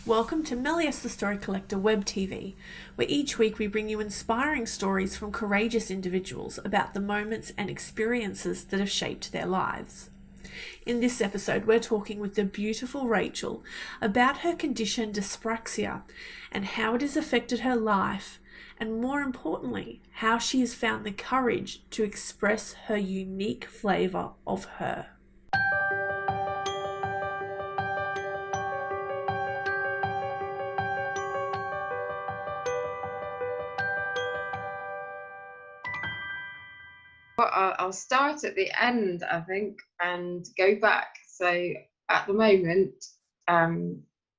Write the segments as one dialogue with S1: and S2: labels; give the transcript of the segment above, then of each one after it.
S1: Welcome to MellyS The Story Collector Web TV, where each week we bring you inspiring stories from courageous individuals about the moments and experiences that have shaped their lives. In this episode, we're talking with the beautiful Rachel about her condition dyspraxia and how it has affected her life, and more importantly, how she has found the courage to express her unique flavour of her.
S2: Well, I'll start at the end, I think, and go back. So at the moment,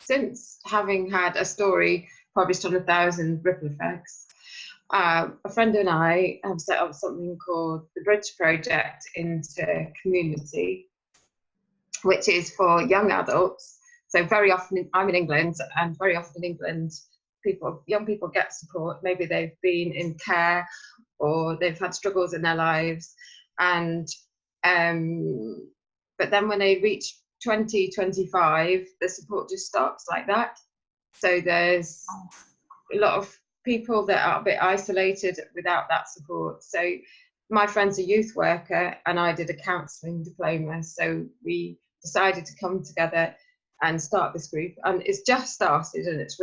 S2: since having had a story published on 1,000 Ripple Effects, a friend and I have set up something called the Bridge Project into Community, which is for young adults. So very often, I'm in England, and very often in England, young people get support. Maybe they've been in care or they've had struggles in their lives, and but then when they reach 20, 25, the support just stops like that. So there's a lot of people that are a bit isolated without that support. So my friend's a youth worker and I did a counselling diploma, so we decided to come together and start this group, and it's just started, and it's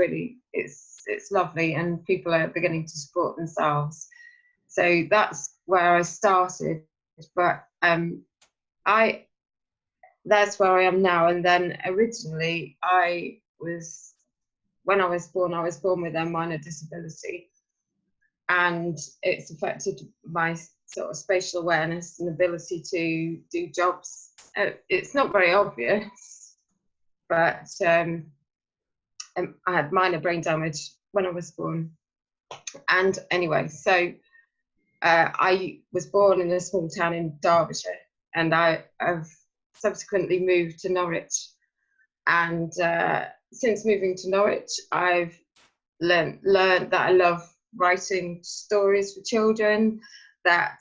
S2: lovely, and people are beginning to support themselves. So that's where I started, but that's where I am now. And then originally when I was born with a minor disability, and it's affected my sort of spatial awareness and ability to do jobs. It's not very obvious, but I had minor brain damage when I was born. And anyway, so I was born in a small town in Derbyshire, and I have subsequently moved to Norwich. And since moving to Norwich, I've learned that I love writing stories for children, that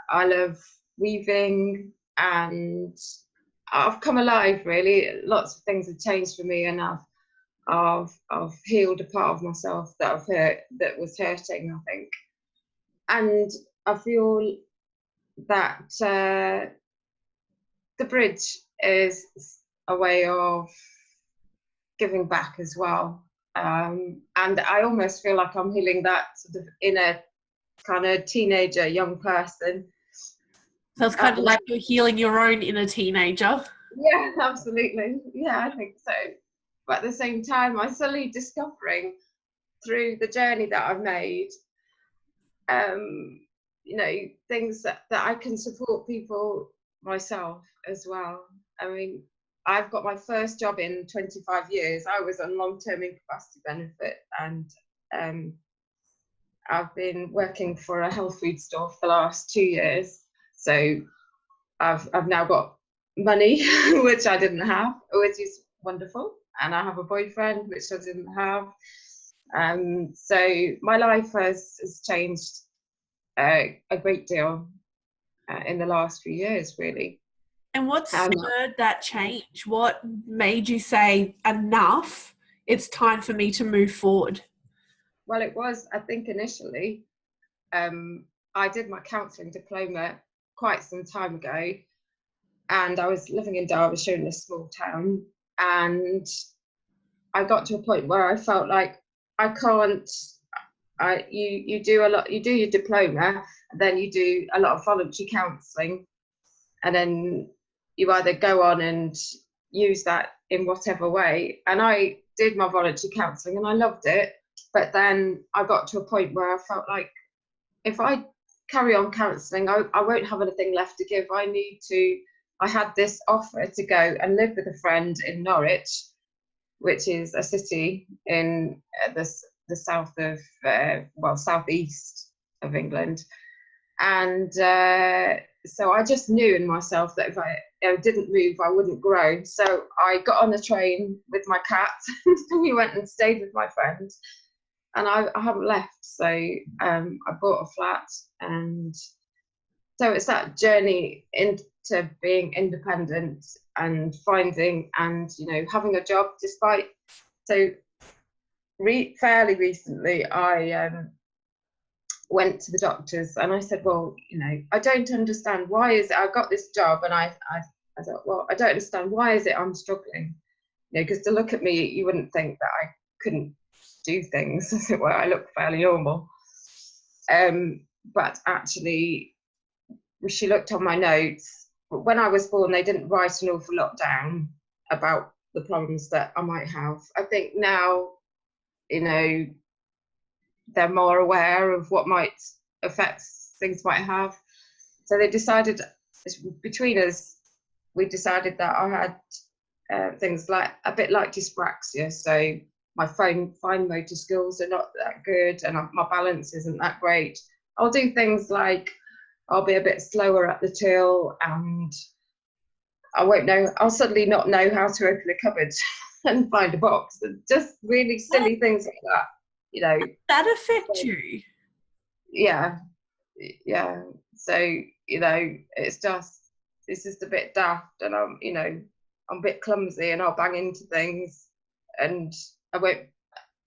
S2: I love weaving, and I've come alive, really. Lots of things have changed for me, and I've healed a part of myself that was hurting, I think. And I feel that the bridge is a way of giving back as well. And I almost feel like I'm healing that sort of inner kind of teenager, young person.
S1: So it's kind of like you're healing your own inner teenager.
S2: Yeah, absolutely. Yeah, I think so. But at the same time, I'm slowly discovering through the journey that I've made, things that I can support people myself as well. I mean, I've got my first job in 25 years. I was on long-term incapacity benefit, and I've been working for a health food store for the last 2 years. So I've now got money, which I didn't have, which is wonderful. And I have a boyfriend, which I didn't have. So my life has changed a great deal in the last few years, really.
S1: And what spurred that change? What made you say, enough, it's time for me to move forward?
S2: Well, it was, I think, initially, I did my counselling diploma quite some time ago, and I was living in Derbyshire in a small town, and I got to a point where I felt like I can't. You do your diploma, and then you do a lot of voluntary counselling, and then you either go on and use that in whatever way. And I did my voluntary counselling and I loved it, but then I got to a point where I felt like if I carry on counselling, I won't have anything left to give. I had this offer to go and live with a friend in Norwich, which is a city in the south of, southeast of England. And so I just knew in myself that if I didn't move, I wouldn't grow. So I got on the train with my cat and we went and stayed with my friend. And I haven't left. So I bought a flat. And so it's that journey into being independent and finding and, having a job despite. So fairly recently, I went to the doctors and I said, well, you know, I don't understand, why is it I got this job, and I thought, well, I don't understand, why is it I'm struggling? You know, because to look at me, you wouldn't think that I couldn't do things, as it were. I look fairly normal. But actually, she looked on my notes. When I was born, they didn't write an awful lot down about the problems that I might have. I think now, you know, they're more aware of what might affect things might have. So they decided, between us, we decided that I had things like a bit like dyspraxia. So my fine motor skills are not that good, and my balance isn't that great. I'll do things like I'll be a bit slower at the till, and I'll suddenly not know how to open a cupboard and find a box, and just really silly things like that, you know.
S1: That affect you?
S2: Yeah. So, you know, it's just a bit daft, and I'm a bit clumsy, and I'll bang into things, and I won't,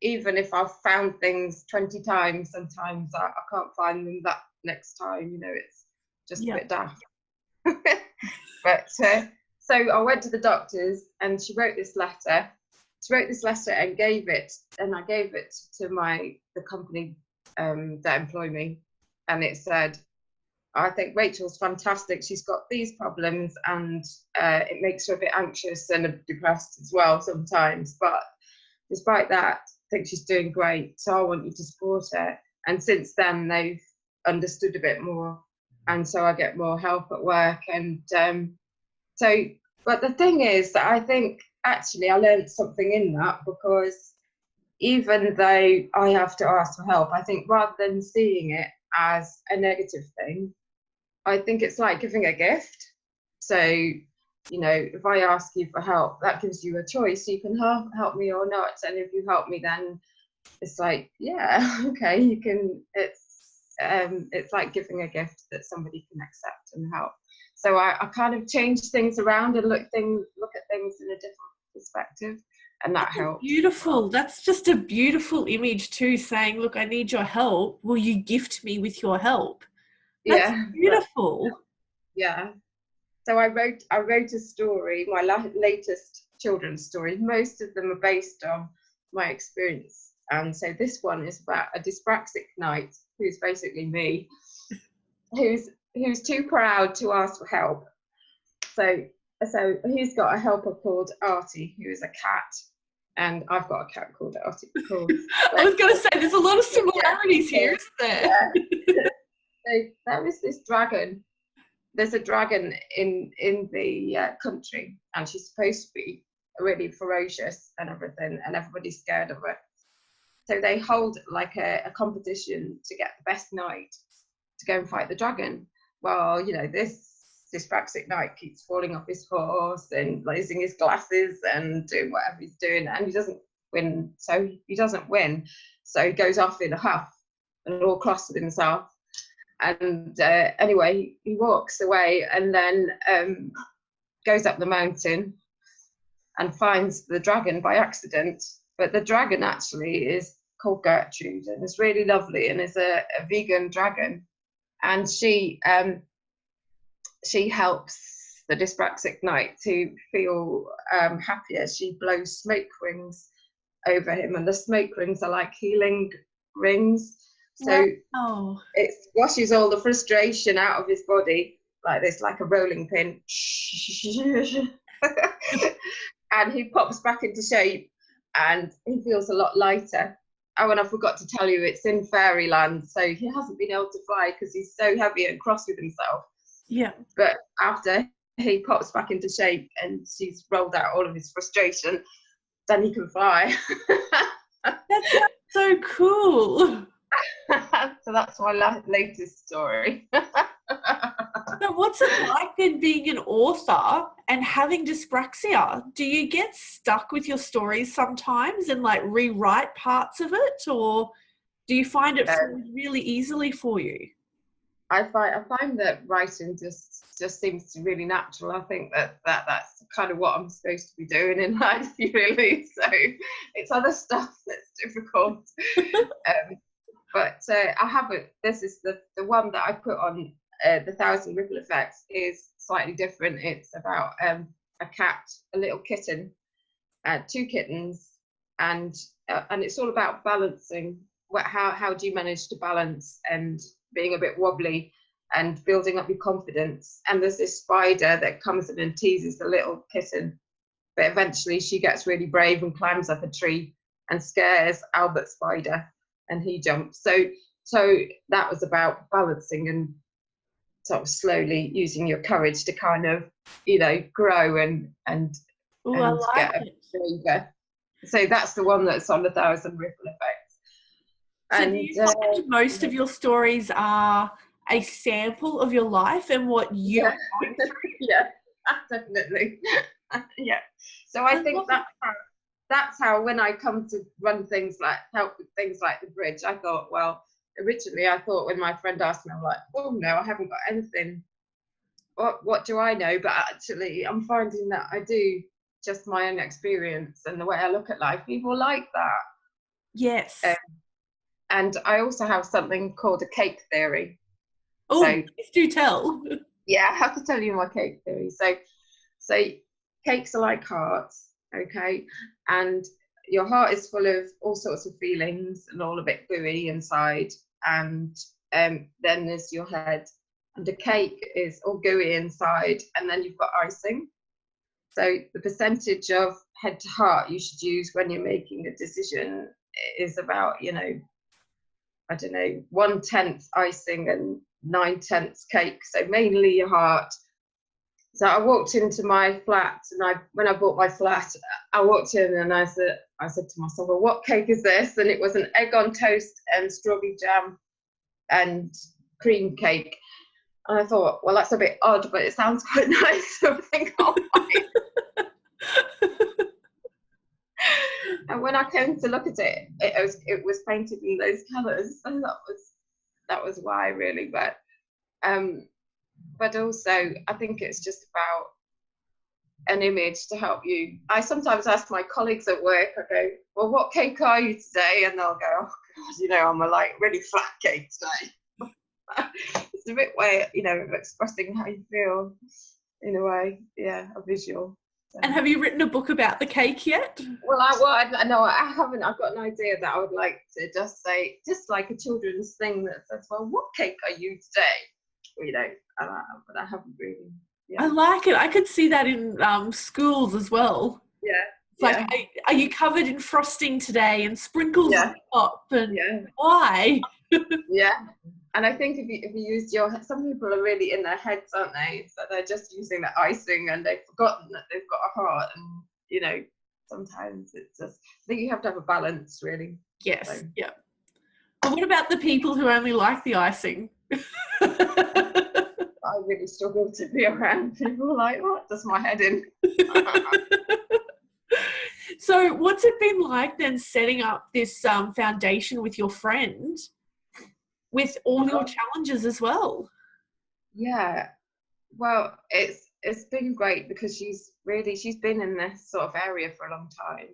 S2: even if I've found things 20 times, sometimes I can't find them that next time, you know. It's just a bit daft. But so I went to the doctors, and she wrote this letter and gave it, and I gave it to the company that employ me, and it said, I think Rachel's fantastic. She's got these problems, and it makes her a bit anxious and depressed as well sometimes. But despite that, I think she's doing great. So I want you to support her. And since then, they've understood a bit more, and so I get more help at work. And but the thing is that I think actually I learned something in that, because even though I have to ask for help, I think rather than seeing it as a negative thing, I think it's like giving a gift. So, you know, if I ask you for help, that gives you a choice. You can help me or not. And if you help me, then it's like, yeah, okay, you can. It's like giving a gift that somebody can accept and help. So I kind of change things around and look at things in a different perspective, and that helps.
S1: Beautiful. That's just a beautiful image too, saying, look, I need your help. Will you gift me with your help? That's beautiful.
S2: Yeah. So I wrote a story, my latest children's story. Most of them are based on my experience. And so this one is about a dyspraxic knight, who's basically me, who's too proud to ask for help. So he's got a helper called Artie, who is a cat, and I've got a cat called Artie.
S1: I was going to say, there's a lot of similarities here, isn't there?
S2: Yeah. So there is this dragon. There's a dragon in the country, and she's supposed to be really ferocious and everything, and everybody's scared of her. So they hold like a competition to get the best knight to go and fight the dragon. Well, you know, this dyspraxic knight keeps falling off his horse and losing his glasses and doing whatever he's doing, and he doesn't win. So he So he goes off in a huff and all cross with himself. And anyway, he walks away, and then goes up the mountain and finds the dragon by accident. But the dragon actually is called Gertrude, and is really lovely, and is a vegan dragon. And she helps the dyspraxic knight to feel happier. She blows smoke rings over him, and the smoke rings are like healing rings. So it squashes all the frustration out of his body like this, like a rolling pin. And he pops back into shape, and he feels a lot lighter. Oh, and I forgot to tell you, it's in fairyland, so he hasn't been able to fly because he's so heavy and cross with himself.
S1: Yeah.
S2: But after he pops back into shape and she's rolled out all of his frustration, then he can fly.
S1: That's so cool.
S2: So that's my latest story.
S1: So what's it like then being an author and having dyspraxia? Do you get stuck with your stories sometimes and like rewrite parts of it, or do you find it flows really easily for you?
S2: I find that writing just seems really natural. I think that's kind of what I'm supposed to be doing in life, really. So it's other stuff that's difficult. But I haven't. This is the one that I put on the Thousand Ripple Effects is slightly different. It's about a cat, a little kitten, two kittens, and it's all about balancing. How do you manage to balance and being a bit wobbly and building up your confidence? And there's this spider that comes in and teases the little kitten, but eventually she gets really brave and climbs up a tree and scares Albert Spider, and he jumps. So that was about balancing and sort of slowly using your courage to kind of, grow and
S1: Ooh, I like
S2: get
S1: it.
S2: braver. So that's the one that's on the Thousand Ripple Effects.
S1: So do you find most of your stories are a sample of your life and what you are going through?
S2: Yeah, definitely. Yeah. So I think that's how when I come to run things like help with things like the bridge, I thought, well, originally I thought when my friend asked me, I'm like, oh no, I haven't got anything. What do I know? But actually I'm finding that I do, just my own experience and the way I look at life. People like that.
S1: Yes.
S2: And I also have something called a cake theory.
S1: Oh, please do tell.
S2: Yeah, I have to tell you my cake theory. So cakes are like hearts, okay? And your heart is full of all sorts of feelings and all a bit gooey inside. And then there's your head. And the cake is all gooey inside. And then you've got icing. So the percentage of head to heart you should use when you're making a decision is about, I don't know, 1/10 icing and 9/10 cake. So mainly your heart. So I walked into my flat, and when I bought my flat, I walked in and I said to myself, well, what cake is this? And it was an egg on toast and strawberry jam and cream cake. And I thought, well, that's a bit odd, but it sounds quite nice. So I think I'll buy it. And when I came to look at it, it was painted in those colours. So that was why, really. But also I think it's just about an image to help you. I sometimes ask my colleagues at work, I go, well, what cake are you today? And they'll go, oh God, I'm a really flat cake today. It's a bit way, of expressing how you feel in a way, a visual. So.
S1: And have you written a book about the cake yet?
S2: Well, I haven't. I've got an idea that I would like to just say, just like a children's thing that says, well, what cake are you today? But I haven't really. Yeah.
S1: I like it. I could see that in schools as well.
S2: Yeah.
S1: It's like, are you covered in frosting today and sprinkles on top? And why?
S2: Yeah. And I think if you used some people are really in their heads, aren't they? So they're just using the icing and they've forgotten that they've got a heart. And, sometimes it's just, I think you have to have a balance, really.
S1: Yes.
S2: So.
S1: Yeah. But what about the people who only like the icing?
S2: I really struggle to be around people like, what does my head in?
S1: So what's it been like then setting up this foundation with your friend with all your challenges as well?
S2: Yeah, well, it's been great because she's been in this sort of area for a long time.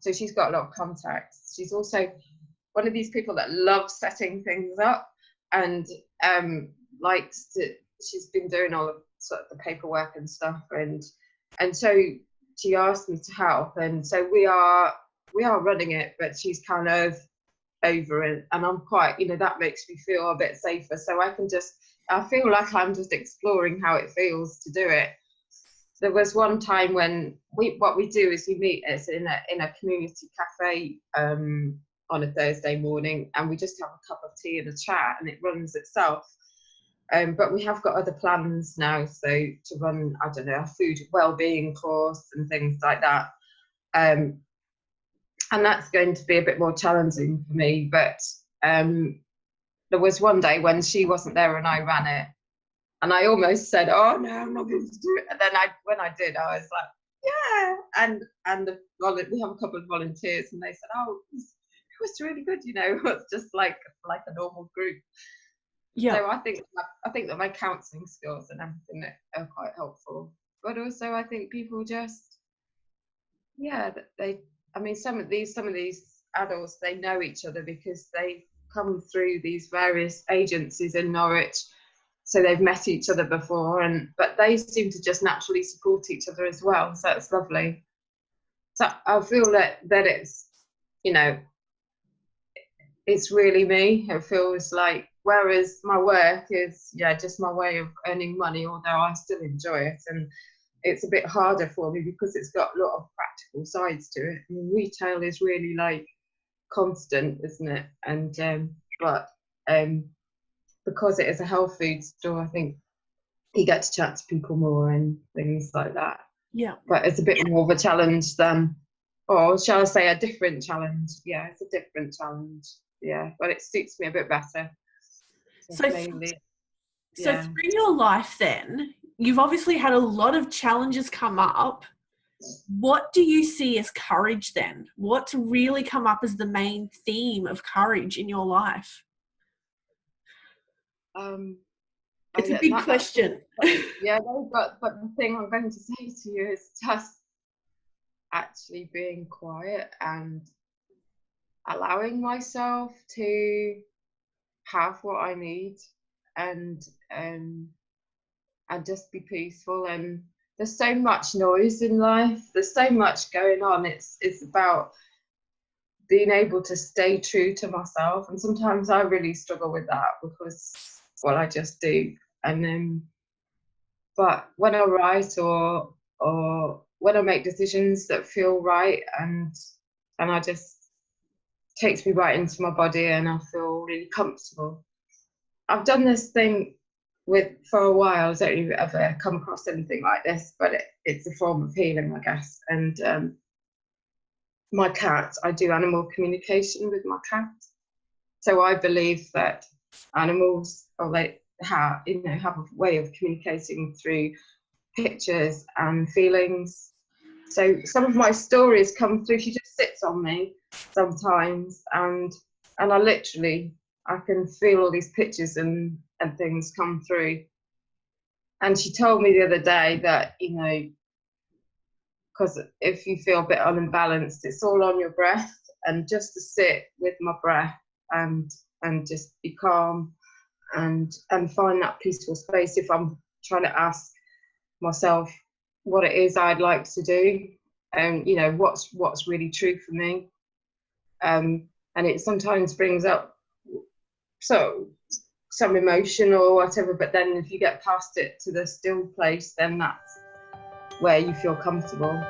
S2: So she's got a lot of contacts. She's also one of these people that loves setting things up and she's been doing all of sort of the paperwork and stuff, and so she asked me to help, and so we are running it, but she's kind of over it, and I'm quite, that makes me feel a bit safer, so I feel like I'm just exploring how it feels to do it. There was one time when what we do is we meet in a community cafe on a Thursday morning, and we just have a cup of tea and a chat, and it runs itself. But we have got other plans now, so to run, I don't know, a food well-being course and things like that. And that's going to be a bit more challenging for me. But there was one day when she wasn't there and I ran it. And I almost said, oh, no, I'm not going to do it. And then when I did, I was like, yeah. And we have a couple of volunteers and they said, oh, it was really good, it's just like a normal group. Yeah. So I think that my counselling skills and everything are quite helpful. But also I think people just, some of these adults, they know each other because they come through these various agencies in Norwich, so they've met each other before, but they seem to just naturally support each other as well, so it's lovely. So I feel that it's, you know, it's really me. It feels like, whereas my work is, just my way of earning money, although I still enjoy it, and it's a bit harder for me because it's got a lot of practical sides to it. I mean, retail is really like constant, isn't it? And but because it is a health food store, I think you get to chat to people more and things like that.
S1: Yeah.
S2: But it's a bit more of a challenge than, or shall I say a different challenge? Yeah, it's a different challenge. Yeah, but it suits me a bit better.
S1: So
S2: mainly,
S1: through your life then, you've obviously had a lot of challenges come up. What do you see as courage then? What's really come up as the main theme of courage in your life? It's a big question.
S2: Yeah, but the thing I'm going to say to you is just actually being quiet and allowing myself to have what I need, and just be peaceful. And there's so much noise in life, there's so much going on. It's about being able to stay true to myself, and sometimes I really struggle with that because, well, I just do. And then, but when I write or when I make decisions that feel right, and I just takes me right into my body, and I feel really comfortable. I've done this thing for a while. I don't know if you've ever come across anything like this, but it's a form of healing, I guess. And my cat, I do animal communication with my cat. So I believe that animals, or they have a way of communicating through pictures and feelings. So some of my stories come through. She just sits on me sometimes, and I can feel all these pictures and things come through. And she told me the other day that, because if you feel a bit unbalanced, it's all on your breath, and just to sit with my breath and just be calm and find that peaceful space. If I'm trying to ask myself what it is I'd like to do, and what's really true for me, and it sometimes brings up some emotion or whatever, but then if you get past it to the still place, then that's where you feel comfortable.